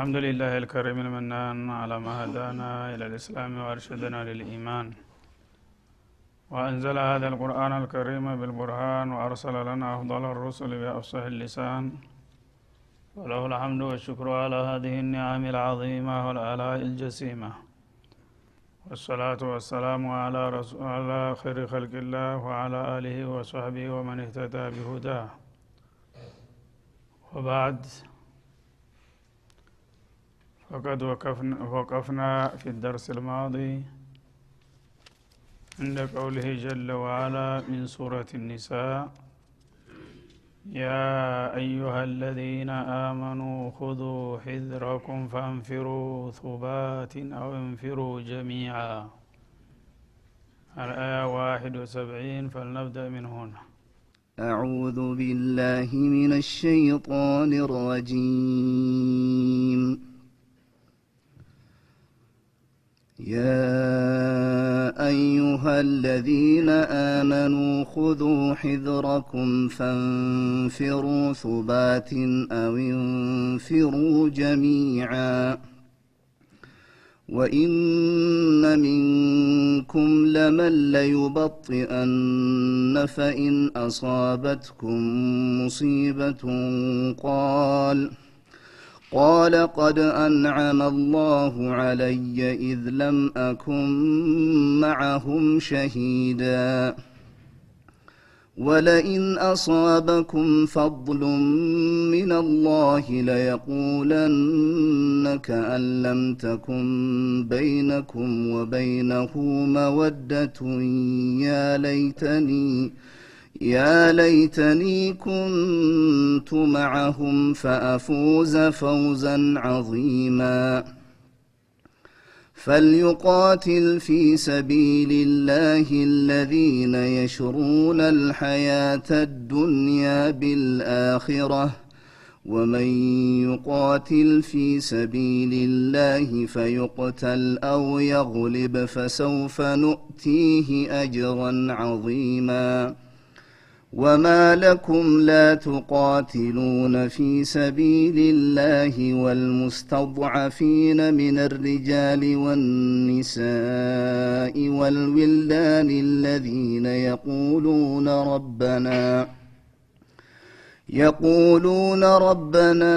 الحمد لله الكريم المنان على ما هدانا إلى الإسلام وأرشدنا للإيمان وأنزل هذا القرآن الكريم بالبرهان وأرسل لنا أفضل الرسل بأفصح اللسان وله الحمد والشكر على هذه النعم العظيمة والآلاء الجسيمة والصلاة والسلام على خير خلق الله وعلى آله وصحبه ومن اهتدى بهداه وبعد فقد وقفنا في الدرس الماضي عند قوله جل وعلا من سورة النساء يا أيها الذين آمنوا خذوا حذركم فانفروا ثبات أو انفروا جميعا الآية 71 فلنبدأ من هنا. أعوذ بالله من الشيطان الرجيم. يا أيها الذين آمنوا خذوا حذركم فانفروا ثبات أو انفروا جميعا وإن منكم لمن ليبطئن فإن أصابتكم مصيبة قال قد أنعم الله علي إذ لم أكن معهم شهيدا ولئن أصابكم فضل من الله ليقولن كأن لم تكن بينكم وبينه مودة يا ليتني كنت معهم فأفوز فوزا عظيما فليقاتل في سبيل الله الذين يشرون الحياة الدنيا بالآخرة ومن يقاتل في سبيل الله فيقتل أو يغلب فسوف نؤتيه أجرا عظيما وما لكم لا تقاتلون في سبيل الله والمستضعفين من الرجال والنساء والولدان الذين يقولون ربنا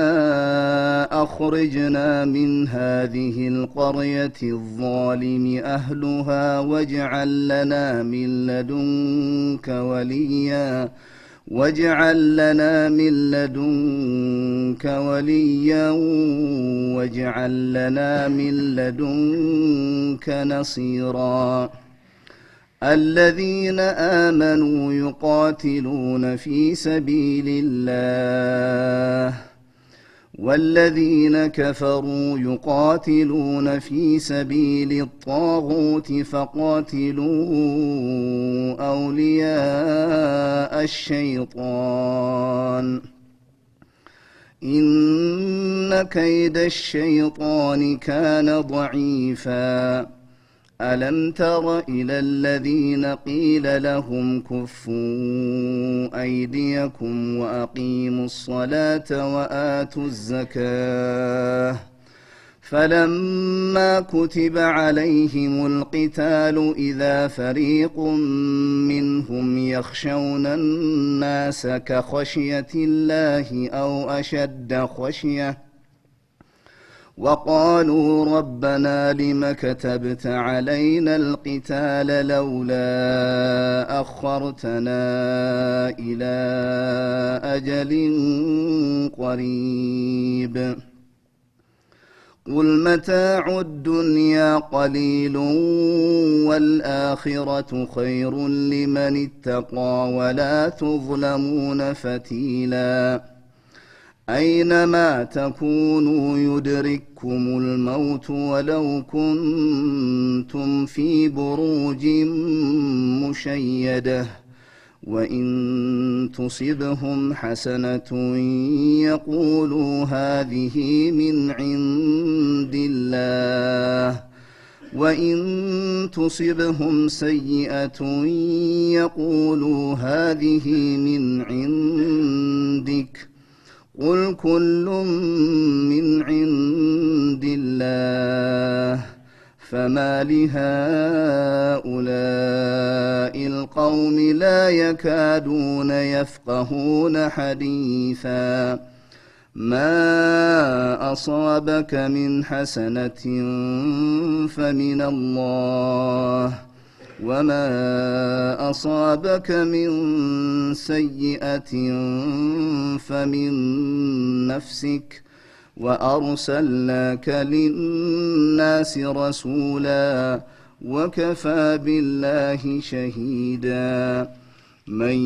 أخرجنا من هذه القرية الظالم أهلها واجعل لنا من لدنك وليا واجعل لنا من لدنك نصيرا الذين آمنوا يقاتلون في سبيل الله والذين كفروا يقاتلون في سبيل الطاغوت فقاتلوا أولياء الشيطان إن كيد الشيطان كان ضعيفا ألم تر إلى الذين قيل لهم كفوا أيديكم وأقيموا الصلاة وآتوا الزكاة فلما كتب عليهم القتال إذا فريق منهم يخشون الناس كخشية الله أو أشد خشية وقالوا ربنا لم كتبت علينا القتال لولا أخرتنا إلى أجل قريب قل متاع الدنيا قليل والآخرة خير لمن اتقى ولا تظلمون فتيلا أينما تكونوا يدرككم الموت ولو كنتم في بروج مشيدة وإن تصبهم حسنة يقولوا هذه من عند الله وإن تصبهم سيئة يقولوا هذه من عندك قل كل من عند الله فما لهؤلاء القوم لا يكادون يفقهون حديثا ما أصابك من حسنة فمن الله وما أصابك من سيئة فمن نفسك وأرسلناك للناس رسولا وكفى بالله شهيدا من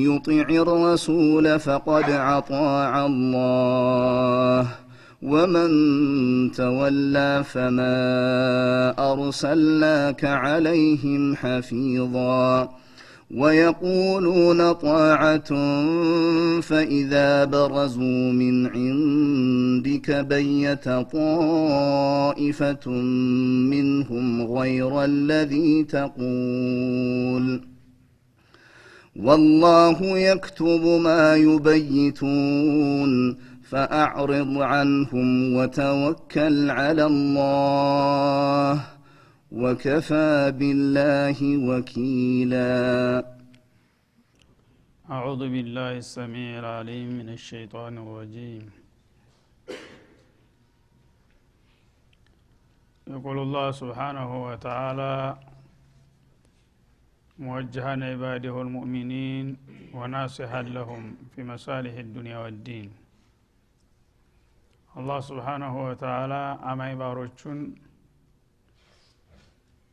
يطع الرسول فقد أطاع الله ومن تولى فما أرسلناك عليهم حفيظا ويقولون طاعة فإذا برزوا من عندك بيت طائفة منهم غير الذي تقول والله يكتب ما يبيتون فأعرض عنهم وتوكل على الله وكفى بالله وكيلا أعوذ بالله السميع العليم من الشيطان الرجيم يقول الله سبحانه وتعالى موجها عباده المؤمنين وناصحا لهم في مصالح الدنيا والدين الله سبحانه وتعالى أما يبارچون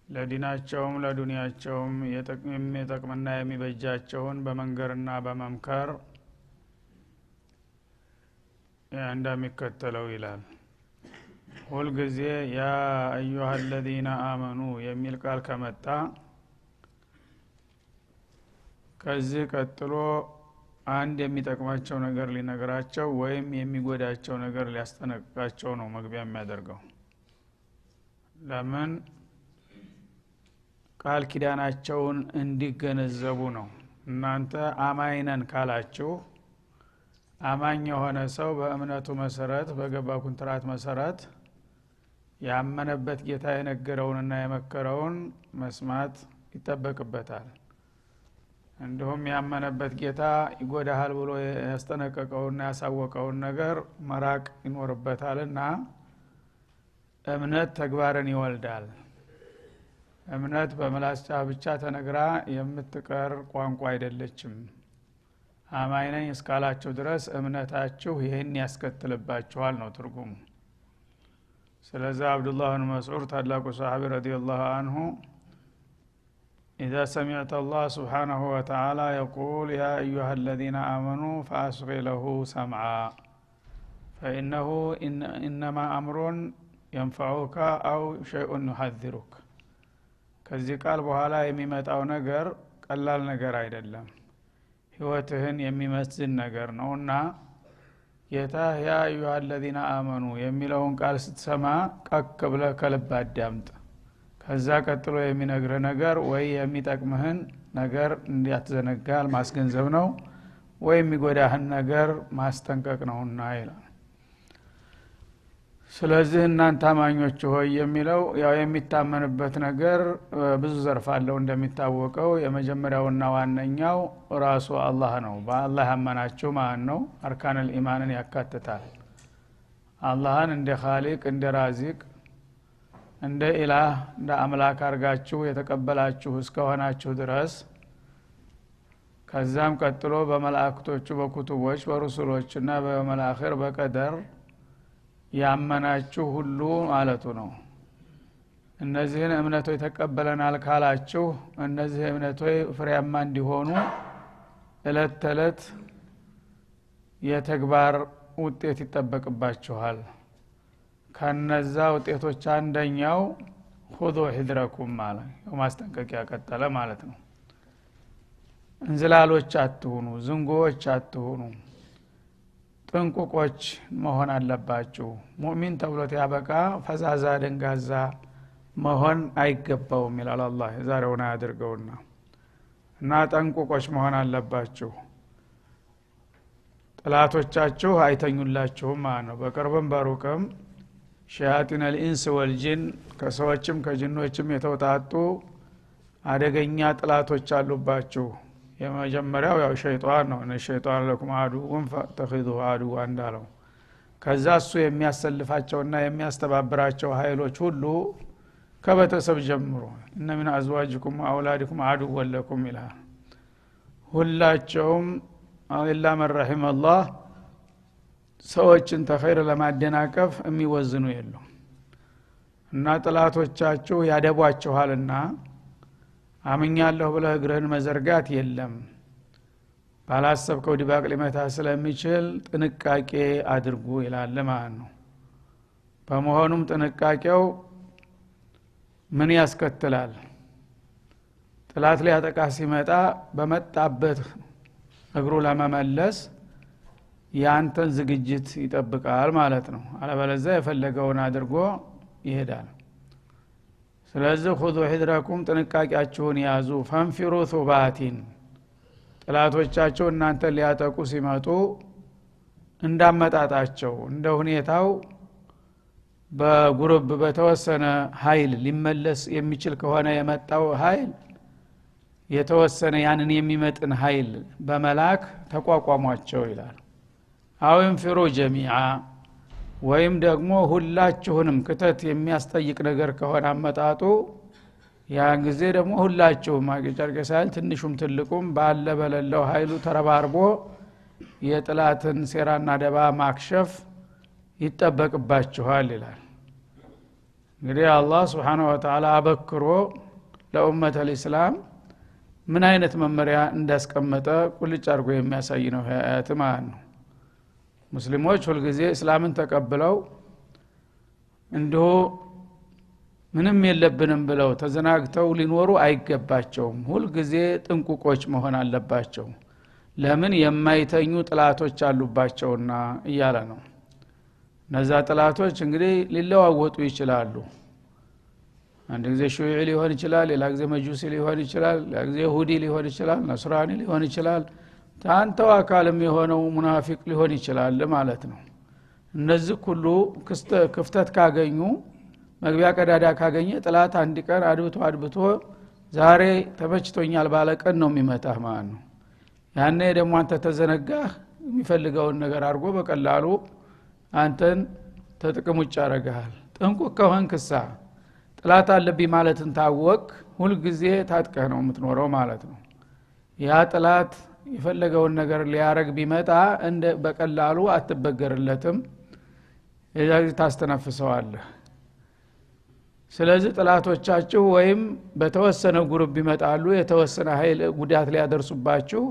ለዲናቸውም ለዱንያቸውም የሚጠቅምና የሚበጃቸውን በመንገርና በመምከር እንደሚከተለው ይላል ሁል ጊዜ ያ አዩሃ الذين آمنوا የሚል ቃል ከመጣ ከዚህ ቀጥሎ አንድ የሚጠቅማቸው ነገር ሊነግራቸው ወይም የሚጎዳቸው ነገር ሊያስጠነቅቃቸው ነው መግቢያ የሚያደርገው ለምን ቃል ኪዳናቸውን እንዲገነዘቡ ነው እናንተ አማኝነን ካላችሁ አማኝ የሆነ ሰው በእምነቱ መሰረት በገባ ኮንትራት መሰረት ያመነበት ጌታ የነገረውንና የመከረውን መስማት ይተበቅበታል እንደውም ያመነበት ጌታ ይጎዳሃል ብሎ ያስጠነቀቀውና ያሳወቀውን ነገር መራቅ ይኖርበታልና እምነት ተግባርን ይወልዳል እምነት በመላስ ብቻ ተነግራ የምትቀር ቋንቋ አይደለችም አማኝ ነኝ እስካላችሁ ድረስ እምነታችሁ ይሄን ያስከትልባችኋል ነው ትርጉሙ ስለዚህ አብዱላህ ብን መስዑድ ታላቁ ሰሃቢ ረዲየላሁ ዐንሁ إذا سمعت الله سبحانه وتعالى يقول يا أيها الذين آمنوا فأصغ له سمعا فإنه إنما أمر ينفعك أو شيء يحذرك ከዚህ ቃል በኋላ የሚመጣው ነገር ቀላል ነገር አይደለም ህይወትህን የሚመስል ነገር ነውና ጌታ ያ አዩሃ الذين آمنوا የሚለውን ቃል ስትሰማ ቀቅ ብለህ ከልብ አዳምጥ ከዛ ቀጥሎ የሚነግር ነገር ወይ የሚጠቅምህን ነገር እንዲያትዘነጋል ማስገንዘብ ነው ወይ የሚጎዳህን ነገር ማስጠንቀቅ ነውና ይላል ስለዚህ እናንተ አማኞች ሆይ የሚለው ያው የሚታመንበት ነገር ብዙ ዘርፍ አለው እንደሚታወቀው የመጀመሪያውና ዋነኛው ራሱ አላህ ነው በአላህ ያመናችሁ ማን ነው አርካኑል ኢማንን ያካትታል አላህን እንደ ኻሊቅ እንደ ራዚቅ እንደ ኢላህ እንደ አምላክ አርጋችሁ የተቀበላችሁ እስከሆናችሁ ድረስ ከዛም ቀጥሎ በመላእክቶቹ በኩቱቦች በሩሱሎችና በመላእክር በቀደር ያመናችሁ ሁሉ ማለቱ ነው እነዚህን እምነቶች ተቀበለናል ካላችሁ እነዚህ እምነቶች ፍሬያማ እንዲሆኑ እለት ተለት የተግባር ውጤት ይጠበቅባችኋል ከነዛ ውጤቶች አንደኛው خذوا حذركم ማለት ማስጠንቀቂያ ቀጠለ ማለት ነው እንዝላሎች አትሁኑ ዝንጎዎች አትሁኑ ጥንቁቆች መሆን አለባችሁ ሙእሚን ተብሎት ያበቃ ፈዛዛ ደንጋዛ መሆን አይገባውም ይላል አላህ ዛሬውና ያድርገውና እና ጥንቁቆች መሆን አለባችሁ ጥላቶቻችሁ አይተኙላችሁም ማለት ነው። በቅርብም በሩቅም ሸያጢን الانس والجن ከሰዎችም ከጅኖችም የተውጣጡ አደገኛ ጥላቶች አሉባችሁ። የመጀመሪያው ያው ሸይጣን ነው። ሸይጣን ለኩም አዱውን ፈተخذوا عدوا እንዳለው ከዛ እሱ የሚያሰልፋቸውና የሚያስተባብራቸው ኃይሎች ሁሉ ከቤተሰብ ጀምሮ እነ من ازواجكم واولادكم عدوا لكم ይላል። ሁላቸውም ኢላ መን ረሒመ አላህ ሰዎችን ተኸይር ለማደናቀፍ የሚወዝኑ የሉም እና ጥላቶቻችሁ ያደቧችኋልና አምኛለሁ ብለህ እግርህን መዘርጋት የለም። ባላሰብከው ዲባቅ ሊመታ ስለሚችል ጥንቃቄ አድርጉ ይላል ማለት ነው። በመሆኑም ጥንቃቄው ምን ያስከትላል? ጥላት ሊያጠቃ ሲመጣ በመጣበት እግሩ ለመመለስ ያንተን ዝግጅት ይጠብቃል ማለት ነው። አለበለዚያ የፈለገውን አድርጎ ይሄዳል። ስለዚህ خذوا حذركم ጥንቃቄያችሁን ያዙ። فانفروا ثبات ጥላቶቻቸው እናንተ ሊያጠቁ ሲመጡ እንዳመጣጣቸው እንደ ሁኔታው በግሩፕ በተወሰነ ኃይል ሊመለስ የሚችል ከሆነ የመጣው ኃይል የተወሰነ ያንን የሚመጥን ኃይል በመላክ ተቋቋሟቸው ይላል። አውም ፍሩ ጀሚዓ ወይም ደግሞ ሁላችሁንም ክተት የሚያስጠይቅ ነገር ከሆነ አመጣጡ ያን ጊዜ ደግሞ ሁላችሁም ማገጫርቀሳል ትንሹም ትልቁም ባለ በለለው ኃይሉ ተረባርቦ የጥላትን ሴራና ደባ ማክሸፍ ይጠበቅባችኋል ይላል። እንግዲህ አላህ Subhanahu Wa Ta'ala አበክሮ ለኡመተ الاسلام ምን አይነት መመሪያ እንዳስቀመጠ ቁልጭ አድርጎ የሚያሳይ ነው አያት ማለት ነው። ሙስሊሞች ሁሉ ጊዜ እስላምን ተቀብለው እንዲሁ ምንም የለብንም ብለው ተዘናግተው ሊኖሩ አይገባቸውም። ሁሉ ጊዜ ጥንቁቆች መሆን አለባቸው። ለምን የማይተኙ ጥላቶች አሉባቸውና እያለ ነው። እነዛ ጥላቶች እንግዲህ ሊለዋወጡ ይችላሉ። አንድ ጊዜ ሹዒ ሊሆን ይችላል፣ ሌላ ጊዜ መጁሲ ሊሆን ይችላል፣ ሌላ ጊዜ ይሁዲ ሊሆን ይችላል፣ ነስራኒ ሊሆን ይችላል፣ ታንተው አካልም የሆነው ሙናፊቅ ሊሆን ይችላል ማለት ነው። እነዚህ ሁሉ ክፍተት ካገኙ መግቢያ ቀዳዳ ካገኘ ጥላት አንድ ቀን አድብቶ ዛሬ ተመችቶኛል ባለቀን ነው የሚመታህ ማለት ነው። ያኔ ደግሞ አንተ ተዘነጋህ የሚፈልገውን ነገር አድርጎ በቀላሉ አንተን ተጥቅም ውጭ ያረጋል። ጥንቁቅ ከሆንክሳ ጥላት አለብኝ ማለትን ታወቅ ሁሉ ጊዜ ታጥቀህ ነው የምትኖረው ማለት ነው። ያ ጥላት የፈለገውን ነገር ሊያረግ ቢመጣ እንደ በቀላሉ አትበገርለትም፣ የዛግት ታስተነፍሰዋለህ። ስለዚህ ጥላቶቻችሁ ወይም በተወሰነ ግሩፕ ይመጣሉ የተወሰነ ኃይል ጉዳት ሊያደርሱባችሁ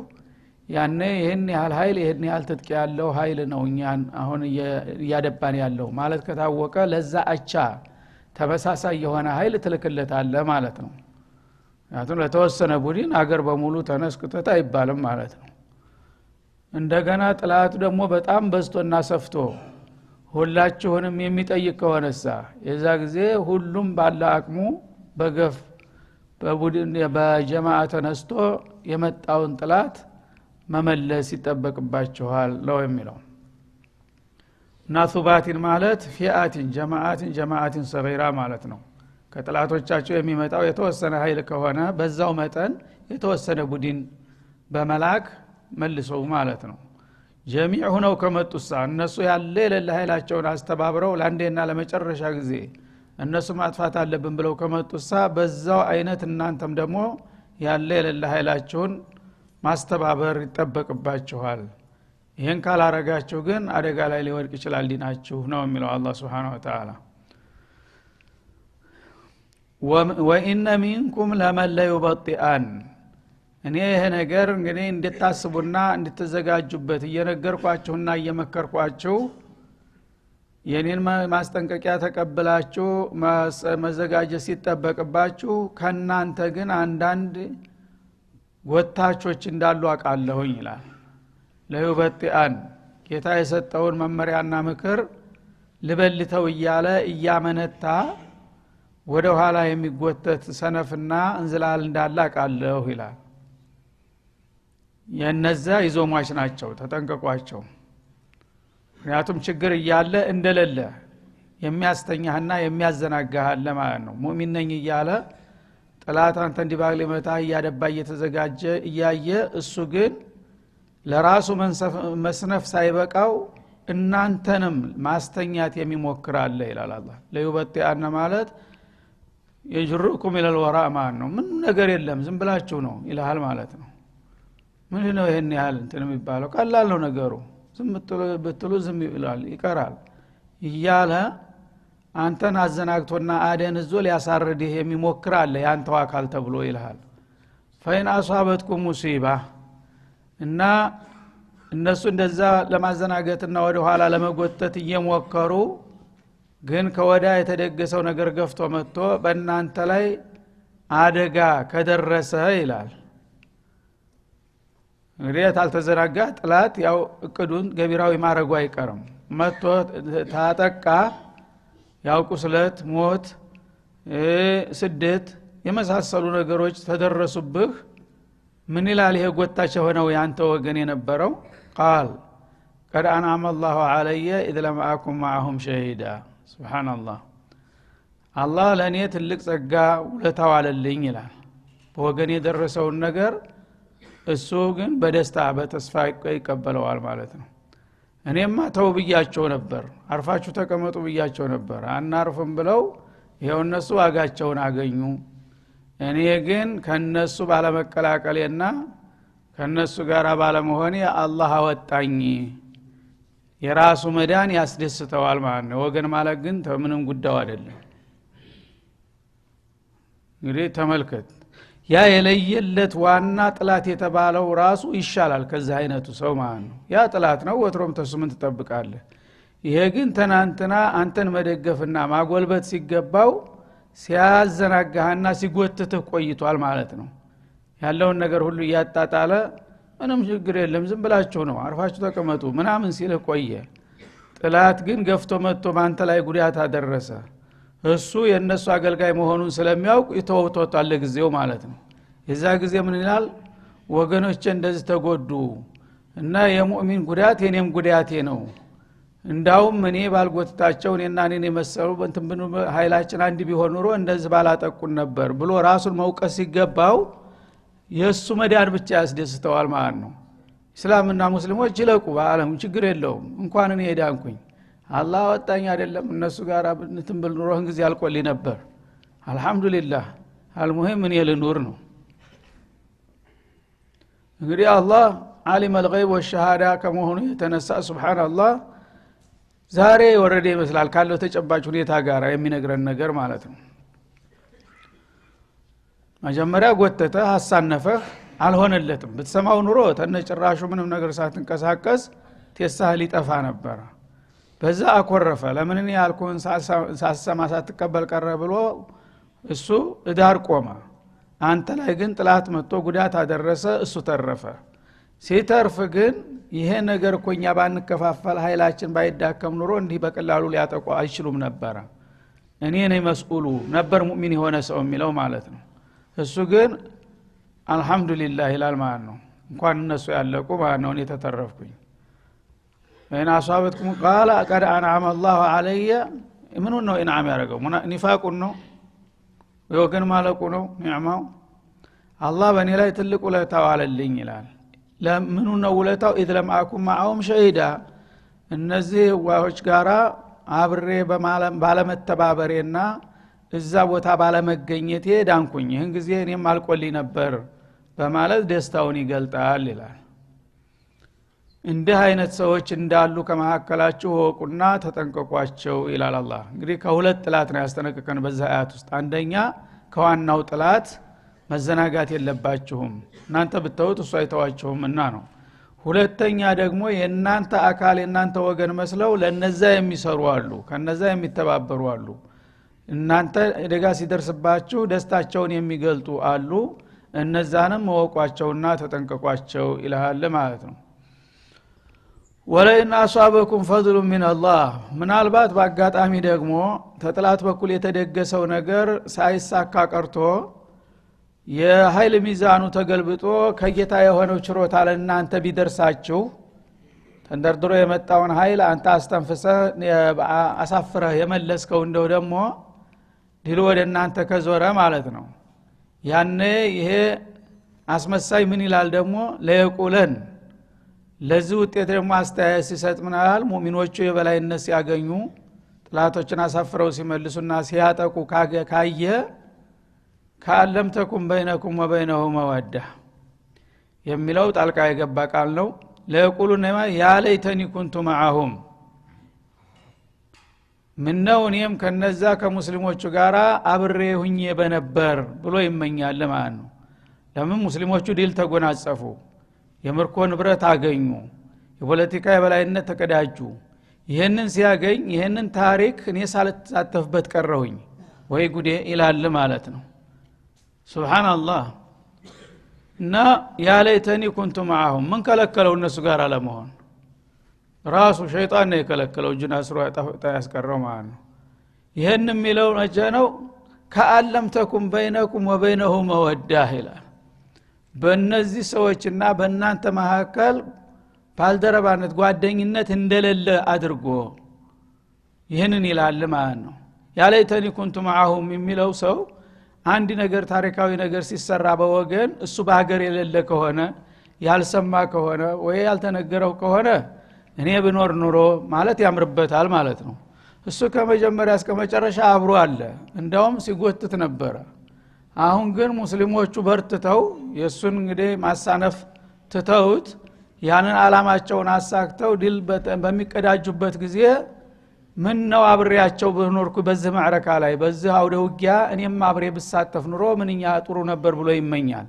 ያኔ ይሄን ያህል ኃይል ይሄን ያህል ትጥቅ ያለው ኃይል ነው እኛን አሁን ያደባን ያለው ማለት ከታወቀ ለዛ አቻ ተመሳሳይ የሆነ ኃይል ትልክለታል ማለት ነው። ያቱን ለተወሰነ ቡድን አገር በሙሉ ተነስክተታ አይባልም ማለት ነው። እንደገና ጥላት ደግሞ በጣም በዝቶና ሰፍቶ ሁላችሁንም የሚጠይቅ ከሆነሳ የዛ ጊዜ ሁሉም ባለ አቅሙ በገፍ በቡድን በጀማዓ ተነስቶ የመጣውን ጥላት መመለስ ይጠበቅባችኋል ነው የሚለው። ናሱባቲን ማለት ፊአቲን ጀማዓቲን ሰገራ ማለት ነው። ከጥላቶቻቸው የሚመጣው የተወሰነ ኃይል ከሆነ በዛው መጠን የተወሰነ ቡድን በመላክ መልሰው ማለት ነው። ጀሚዕ ሆነው ከመጡሳ እነሱ ያለ የሌለ ኃይላቸውን አስተባብረው ለአንዴና ለመጨረሻ ጊዜ እነሱ ማጥፋት አለብን ብለው ከመጡሳ በዛው አይነት እናንተም ደግሞ ያለ የሌለ ኃይላቸውን ማስተባበር ይጠበቅባችኋል። ይሄን ካላረጋችሁ ግን አደጋ ላይ ሊወድቅ ይችላል ዲናችሁ ነው የሚለው አላህ Subhanahu Wa Ta'ala። ወኢነ ሚንኩም ለመን ለዩበጢአን እኔ ይሄ ነገር እንግዲህ እንድታስቡና እንድትዘጋጁበት እየነገርኳችሁና እየመከርኳችሁ የኔን ማስጠንቀቂያ ተቀብላችሁ መዘጋጀት ሲጠበቅባችሁ ከናንተ ግን አንዳንድ ወታቾች እንዳሉ አቃለሁኝ ይላል። ለዩበጢአን ጌታ የሰጠውን መመሪያና ምክር ልበልተው እያለ እያመነታ ወደ ኋላ የሚጎተት ሰነፍና እንዝላል እንዳለ አቃለሁ ይላል። የነዛ ይዞማች ናቸው ተጠንቀቋቸው። ምክንያቱም ችግር እያለ እንደሌለ የሚያስተኛህና የሚያዘናጋህ ለማለት ነው። ሙእሚን ነኝ እያለ ጠላት አንተ እንዲባል ሊመታ እያደባ እየተዘጋጀ እያየ እሱ ግን ለራሱ መስነፍ ሳይበቃው እናንተንም ማስተኛት የሚሞክር አለ ይላል አላህ። ለዩበቲአነ ማለት የጅሩኩም ኢለል ወራእ ማለት ነው። ምን ነገር የለም ዝም ብላችሁ ነው ይልሃል ማለት ነው። ምን ነው ይሄን ያህል እንትን የሚባለው ቀላል ነው ነገሩ፣ ዝም ብትሉ ዝም ይላል ይቀራል እያለ አንተን አዘናግቶና አደንዞ ሊያሳርድህ የሚሞክር አለ ያንተው አካል ተብሎ ይልሃል። ፈይን አሷበትኩም ሙሲባ እና እነሱ እንደዛ ለማዘናገትና ወደ ኋላ ለመጎተት እየሞከሩ ግን ከወዳ የተደገሰው ነገር ገፍቶ መጥቶ በእናንተ ላይ አደጋ ከደረሰ ይላል። እንግዲህ ታልተዘናጋ ጥላት ያው እቅዱን ገቢራዊ ማረጉ አይቀርም። መጥቶ ታጠቃ ያው ቁስለት፣ ሞት፣ ስደት የመሳሰሉ ነገሮች ተደረሱብህ ምን ይላል ይሄ ጎታች ሆነው ያንተ ወገን የነበረው ቃል ቀድ አንዓመ አላሁ ዐለየ ኢዝ ለም አኩን መዐሁም ሸሂዳ። ሱብሃንአላህ አላህ ለኔ ትልቅ ጸጋ ውለታው አለልኝ ይላል። በወገን የደረሰውን ነገር እሱ ግን በደስታ በተስፋ ይቀበለዋል ማለት ነው። እኔማ ተው ብያቸው ነበር፣ አርፋችሁ ተቀመጡ ብያቸው ነበር፣ አናርፍም ብለው ይሄው እነሱ ዋጋቸውን አገኙ። እኔ ግን ከነሱ ባለመቀላቀሌና ከነሱ ጋር ባለመሆኔ አላህ አወጣኝ። የራሱ መዳን ያስደስተዋል ማለት ነው። ወገን ማለት ግን ምንም ጉዳዩ አይደለም። እንግዲህ ተመልከት ያ የለየለት ዋና ጥላት የተባለው ራሱ ይሻላል ከዚህ አይነቱ ሰው ማለት ነው። ያ ጥላት ነው ወትሮም ተሱ ምን ትጠብቃለህ? ይሄ ግን ትናንትና አንተን መደገፍና ማጎልበት ሲገባው ሲያዘናጋህና ሲጎትትህ ቆይቷል ማለት ነው። ያለውን ነገር ሁሉ እያጣጣለ ምንም ችግር የለም ዝም ብላችሁ ነው አርፋችሁ ተቀመጡ ምናምን ሲልህ ቆየ። ጥላት ግን ገፍቶ መጥቶ ባንተ ላይ ጉዳት አደረሰ። እሱ የነሱ አገልጋይ መሆኑን ስለሚያውቅ ይተውቶታል ለጊዜው ማለት ነው። የዛ ጊዜ ምን ይላል? ወገኖቼ እንደዚህ ተጎዱ እና የሙእሚን ጉዳት የኔም ጉዳቴ ነው፣ እንዳውም እኔ ባልጎትታቸው እኔና እኔን የመሰሉ እንትን ብን ኃይላችን አንድ ቢሆን ኑሮ እንደዚህ ባላጠቁን ነበር ብሎ ራሱን መውቀስ ሲገባው የሱ መዳን ብቻ ያስደስተዋል ማለት ነው። እስላምና ሙስሊሞች ይለቁ በአለም ችግር የለውም እንኳን እኔ ሄዳንኩኝ አላህ ወጣኝ አይደለም እነሱ ጋር እንትን ብል ኑሮን ጊዜ አልቆልኝ ነበር። አልহামዱሊላህ አልሙሂም እኔ ልኑር ነው። እንግዲህ አላህ ዓሊም الغيب والشهاده ከመሆኑ የተነሳ ሱብሃንአላህ ዛሬ ወረደ ይመስላል ካለው ተጨባጭ ሁኔታ ጋር የሚነግረን ነገር ማለት ነው። መጀመሪያ ጎተተ ሐሳነፈህ አልሆነለትም። ብትሰማው ኑሮ ተነጭራሹ ምንም ነገር ሳትንቀሳቀስ ተሳህ ሊጠፋ ነበር። በዛ አኮረፈ። ለምን እኔ ያልኩህን ሳሰማ ሳትቀበል ቀረ ብሎ እሱ እዳር ቆመ። አንተ ላይ ግን ጥላት መጥቶ ጉዳት አደረሰ፣ እሱ ተረፈ። ሲተርፍ ግን ይሄ ነገር ኮኛ ባንከፋፈል ኃይላችን ባይዳከም ኑሮ እንዲህ በቀላሉ ሊያጠቁ አይችሉም ነበር። እኔ ነኝ መስኡሉ ነበር ሙእሚን የሆነ ሰው የሚለው ማለት ነው። እሱ ግን አልহামዱሊላህ ይላል ማለት ነው። እንኳን እነሱ ያለቁ ማለት ነው እኔ ተተረፍኩኝ። ወይና አሷበትኩም ቃል ቀድ አንዓመ አላሁ ዐለየ ምኑ ነው ኢንዓም ያደረገው? ኒፋቁን ነው ወገን ማለቁ ነው ኒዕማው? አላህ በእኔ ላይ ትልቅ ውለታው አለልኝ ይላል። ለምኑ ነው ውለታው? ኢዝ ለም አኩን መዐሁም ሸሂዳ እነዚህ ዋሆች ጋራ አብሬ ባለመተባበሬና እዛ ቦታ ባለመገኘቴ ዳንኩኝ። ይህን ጊዜ እኔም አልቆልኝ ነበር በማለት ደስታውን ይገልጣል ይላል። እንዲህ አይነት ሰዎች እንዳሉ ከመሐከላችሁ ወቁና ተጠንቀቋቸው ይላል አላህ። እንግዲህ ከሁለት ጥላት ነው ያስጠነቀቀን በዛ አያት ውስጥ። አንደኛ ከዋናው ጥላት መዘናጋት የለባችሁም እናንተ ብትተውት እሱ አይተዋችሁም እና ነው። ሁለተኛ ደግሞ የእናንተ አካል የእናንተ ወገን መስለው ለነዛ የሚሰሩ አሉ፣ ከነዛ የሚተባበሩ አሉ። እናንተ ደጋ ሲደርስባችሁ ደስታቸውን የሚገልጡ አሉ። እነዛንም ወቋቸውና ተጠንቀቋቸው ይላል ማለት ነው። ወለኢን አሷበኩም ፈድሉ ሚን አላህ ምናልባት በአጋጣሚ ደግሞ ተጥላት በኩል የተደገሰው ነገር ሳይሳካ ቀርቶ የኃይል ሚዛኑ ተገልብጦ ከጌታ የሆነው ችሮታ ለእናንተ ቢደርሳችሁ ተንደርድሮ የመጣውን ኃይል አንተ አስተንፍሰህ አሳፍረህ የመለስከው እንደው ደግሞ ድል ወደ እናንተ ከዞረ ማለት ነው። ያኔ ይሄ አስመሳይ ምን ይላል ደግሞ ለየቁለን ለዚህ ውጤት ደግሞ አስተያየት ሲሰጥ ምን ይላል? ሙእሚኖቹ የበላይነት ሲያገኙ ጥላቶችን አሳፍረው ሲመልሱና ሲያጠቁ ካየ ካለም ተኩም በይነኩም ወበይነሁ መወዳ የሚለው ጣልቃ የገባ ቃል ነው። ለየቁሉን ያ ለይተኒ ኩንቱ መዓሁም ምነው እኔም ከነዛ ከሙስሊሞቹ ጋራ አብሬ ሁኜ በነበር ብሎ ይመኛል ማለት ነው። ለምን ሙስሊሞቹ ድል ተጎናጸፉ፣ የምርኮ ንብረት አገኙ፣ የፖለቲካ የበላይነት ተቀዳጁ። ይሄንን ሲያገኝ ይሄንን ታሪክ እኔ ሳልተሳተፍበት ቀረሁኝ ወይ ጉዴ ይላል ማለት ነው። ሱብሃንአላህ። እና ያ ለይተኒ ኩንቱ መዓሁም ምን ከለከለው እነሱ ጋር ለመሆን? ራሱ ሸይጣን ነው የከለከለው፣ እጁን አስሮ ያስቀረው ማለት ነው። ይሄን የሚለው ነጀ ነው ከአለም ተኩም በይነኩም ወበይነሁ መወዳህ ይላል። በእነዚህ ሰዎችና በእናንተ መካከል ባልደረባነት ጓደኝነት እንደሌለ አድርጎ ይሄንን ይላል ማለት ነው። ያ ለይተኒ ኩንቱ መዓሁም የሚለው ሰው አንድ ነገር ታሪካዊ ነገር ሲሰራ በወገን እሱ በሀገር የሌለ ከሆነ ያልሰማ ከሆነ ወይ ያልተነገረው ከሆነ እኔ ብኖር ኑሮ ማለት ያምርበታል ማለት ነው። እሱ ከመጀመሪያ እስከ መጨረሻ አብሮ አለ፣ እንደውም ሲጎትት ነበር። አሁን ግን ሙስሊሞቹ በርትተው የሱን እንግዲህ ማሳነፍ ትተውት ያንን አላማቸውን አሳክተው ድል በሚቀዳጁበት ጊዜ ምን ነው አብሬያቸው በኖርኩ በዚህ ማዕረካ ላይ በዚህ አውደ ውጊያ እኔም አብሬ ብሳተፍ ኑሮ ምንኛ ጥሩ ነበር ብሎ ይመኛል።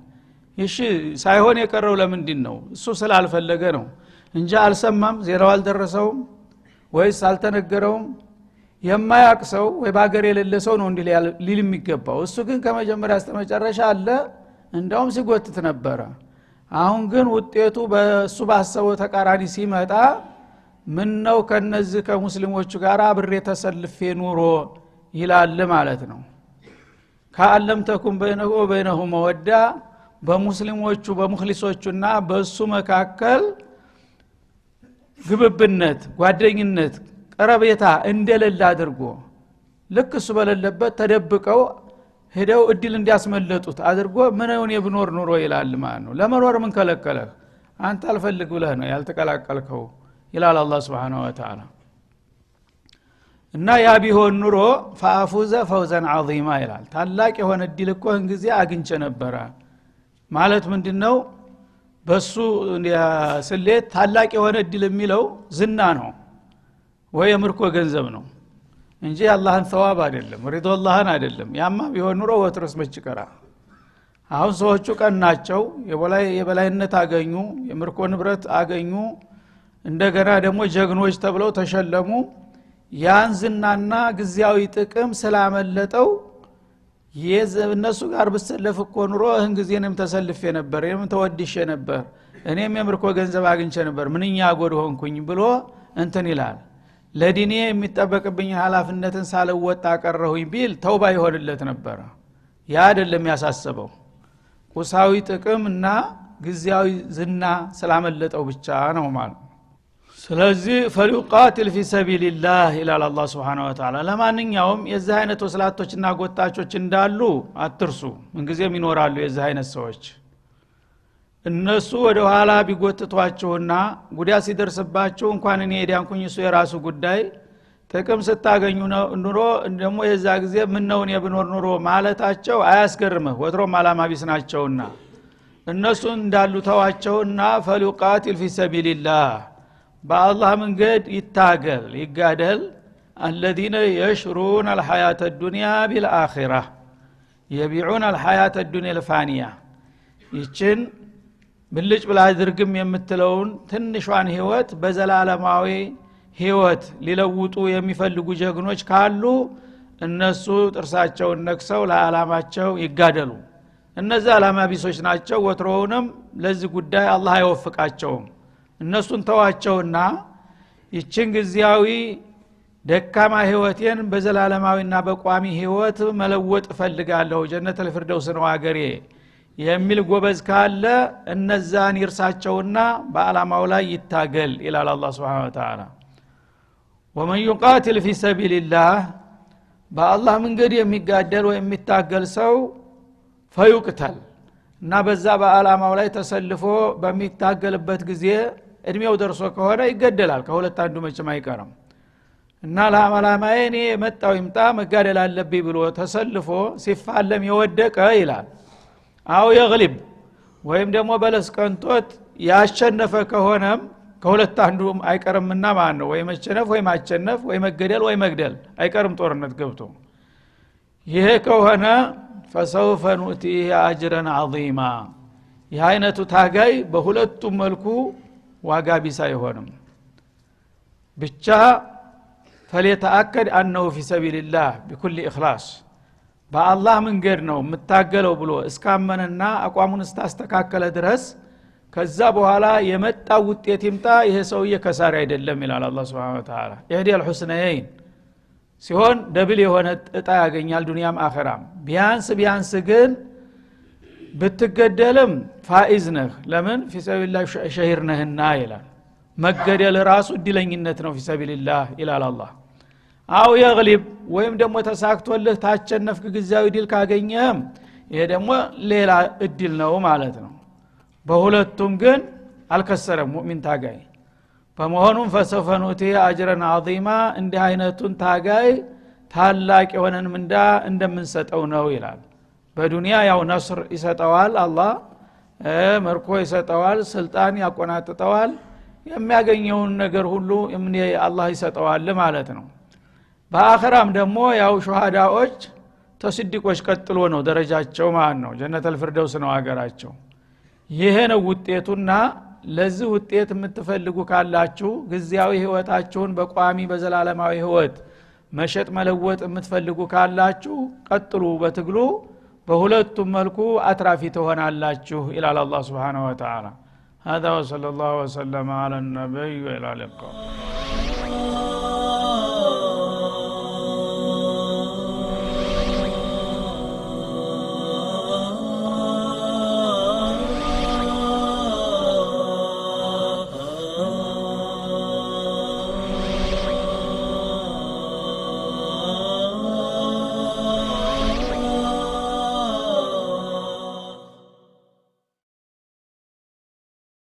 እሺ ሳይሆን የቀረው ለምንድን ነው? እሱ ስላልፈለገ ነው እንጂ አልሰማም፣ ዜናው አልደረሰውም ወይስ አልተነገረውም። የማያውቅ ሰው ወይ በአገር የሌለ ሰው ነው እንዲህ ሊል የሚገባው። እሱ ግን ከመጀመሪያ እስከ መጨረሻ አለ፣ እንደውም ሲጎትት ነበረ። አሁን ግን ውጤቱ በሱ ባሰበው ተቃራኒ ሲመጣ ምን ነው ከነዚህ ከሙስሊሞቹ ጋር አብሬ ተሰልፌ ኑሮ ይላል ማለት ነው። ከአለም ተኩም በይነሁ ወበይነሁ መወዳ በሙስሊሞቹ በሙኽሊሶቹና በሱ መካከል ግብብነት ጓደኝነት ቀረቤታ እንደሌለ አድርጎ ልክ እሱ በሌለበት ተደብቀው ሄደው እድል እንዲያስመለጡት አድርጎ ምንውን የብኖር ኑሮ ይላል ማለት ነው። ለመኖር ምን ከለከለህ? አንተ አልፈልግ ብለህ ነው ያልተቀላቀልከው ይላል አላህ Subhanahu Wa Ta'ala። እና ያ ቢሆን ኑሮ ፈአፉዘ ፈውዘን ዐዚማ ይላል። ታላቅ የሆነ እድል እኮ እንግዲህ አግኝቼ ነበር ማለት ምንድነው? በሱ ስሌት ታላቅ የሆነ እድል የሚለው ዝና ነው ወይ የምርኮ ገንዘብ ነው እንጂ አላህን ሰዋብ አይደለም፣ ሪዶላህን አይደለም። ያማ ቢሆን ኑሮ ወትሮስ መጭቀራ። አሁን ሰዎቹ ቀናቸው፣ የበላይነት አገኙ፣ የምርኮ ንብረት አገኙ፣ እንደገና ደግሞ ጀግኖች ተብለው ተሸለሙ። ያን ዝናና ግዚያዊ ጥቅም ስላመለጠው እነሱ ጋር በሰለፍ እኮ ኑሮ እህን ጊዜ እኔም ተሰልፌ ነበር፣ እኔም ተወድሼ ነበር፣ እኔም የምርኮ ገንዘብ አግኝቼ ነበር፣ ምንኛ ጎድ ሆንኩኝ ብሎ እንትን ይላል። ለዲኔ የሚጠበቅብኝ ኃላፊነትን ሳልወጣ ቀረሁኝ ቢል ተውባ ይሆንለት ነበር። ያ አይደለም ያሳሰበው፣ ቁሳዊ ጥቅምና ግዚያዊ ዝና ስላመለጠው ብቻ ነው ማለት። ስለዚህ ፈሊቃቲል ፊ ሰቢልላህ ኢላላ አላህ Subhanahu Wa Ta'ala። ለማንኛውም የዚህ አይነት ወስላቶችና ጎታቾች እንዳሉ አትርሱ። ምን ጊዜም ይኖራሉ የዚህ አይነት ሰዎች። እነሱ ወደ ኋላ ቢጎትቷቸውና ጉዳት ሲደርስባቸው እንኳን እኔ ሄዳንኩኝ እሱ የራሱ ጉዳይ ጥቅም ስታገኙ ኑሮ ደግሞ የዛ ጊዜ ምን ነው እኔ ብኖር ኑሮ ማለታቸው አያስገርምህ። ወትሮም አላማ ቢስ ናቸውና እነሱ እንዳሉ ተዋቸውና ፈሊቃቲል ፊ ሰቢልላህ በአላህ መንገድ ይታገል ይጋደል። الذين يشرون الحياة الدنيا بالآخرة يبيعون الحياة الدنيا الفانية ይችን ብልጭ ብላ ድርግም የምትለውን ትንሿን ህይወት በዘላለማዊ ህይወት ሊለውጡ የሚፈልጉ ጀግኖች ካሉ እነሱ ጥርሳቸውን ነክሰው ለዓላማቸው ይጋደሉ። እነዛ ዓላማ ቢሶች ናቸው። ወትሮውንም ለዚህ ጉዳይ አላህ አይወፍቃቸውም። እነሱን ተዋቸውና ይችን ግዚያዊ ደካማ ህይወቴን በዘላለማዊና በቋሚ ህይወት መለወጥ ፈልጋለሁ፣ ጀነተል ፊርደውስ ነው አገሬ የሚል ጎበዝ ካለ እነዛን ይርሳቸውና በአላማው ላይ ይታገል ይላል አላህ Subhanahu Wa Ta'ala ومن يقاتل في سبيل الله በአላህ መንገድ የሚጋደል ወይ የሚታገል ሰው ፈዩቅተል እና በዛ በአላማው ላይ ተሰልፎ በሚታገልበት ጊዜ እድሜው ደርሶ ከሆነ ይገደላል ከሁለት አንዱ መቼም አይቀርም እና ለአላማዬ እኔ መጣው ይምጣ መጋደል አለብኝ ብሎ ተሰልፎ ሲፋለም የወደቀ ይላል አው ይግሊብ ወይም ደግሞ በለስ ቀንቶት ያሸነፈ ከሆነም ከሁለት አንዱ አይቀርምና ማን ነው ወይ መሸነፍ ወይ ማሸነፍ ወይ መገደል ወይ መግደል አይቀርም ጦርነት ገብቶ ይሄ ከሆነ فسوف نؤتيه اجرا عظيما ይህ አይነቱ ታጋይ በሁለቱም መልኩ ዋጋ ቢስ አይሆንም ብቻ فليتاكد انه في سبيل الله بكل اخلاص በአላህ መንገድ ነው የምታገለው ብሎ እስካመነና አቋሙን እስታስተካከለ ድረስ ከዛ በኋላ የመጣው ውጤት ይምጣ ይሄ ሰውዬ ከሳሪ አይደለም ይላል አላህ Subhanahu Wa Ta'ala ይሄዲ الحسنيين ሲሆን ደብል የሆነ እጣ ያገኛል ዱንያም አኺራም ቢያንስ ግን ብትገደልም ፋኢዝ ነህ ለምን في سبيل الله شهير ነህና ይላል መገደል ራሱ እድለኝነት ነው في سبيل الله ይላል አላህ አው ይግሊብ ወይም ደግሞ ተሳክቶልህ ታቸነፍክ ግዚያዊ ዲል ካገኘህም ይሄ ደግሞ ሌላ እድል ነው ማለት ነው በሁለቱም ግን አልከሰረም ሙእሚን ታጋይ በመሆኑም فسوف نؤتيه اجرا عظيما እንዲህ አይነቱን ታጋይ ታላቅ የሆነን ምንዳ እንደምንሰጠው ነው ይላል በዱንያ ያው ነስር ይሰጠዋል አላህ መርኮ ይሰጠዋል ስልጣን ያቆናጥጠዋል የሚያገኘውን ነገር ሁሉ አላህ ይሰጠዋል ማለት ነው በአኺራም ደግሞ ያው ሹሃዳዎች ተስዲቆች ቀጥሎ ነው ደረጃቸው ማለት ነው ጀነተል ፊርደውስ ነው አገራቸው ይሄ ነው ውጤቱና ለዚህ ውጤት የምትፈልጉ ካላችሁ ግዚያዊ ህይወታችሁን በቋሚ በዘላለማዊ ህይወት መሸጥ መለወጥ የምትፈልጉ ካላችሁ ቀጥሉ በትግሉ በሁለቱም መልኩ አትራፊ ትሆናላችሁ ኢላላ አላህ Subhanahu Wa Ta'ala هذا وصلى الله وسلم على النبي وعلى اله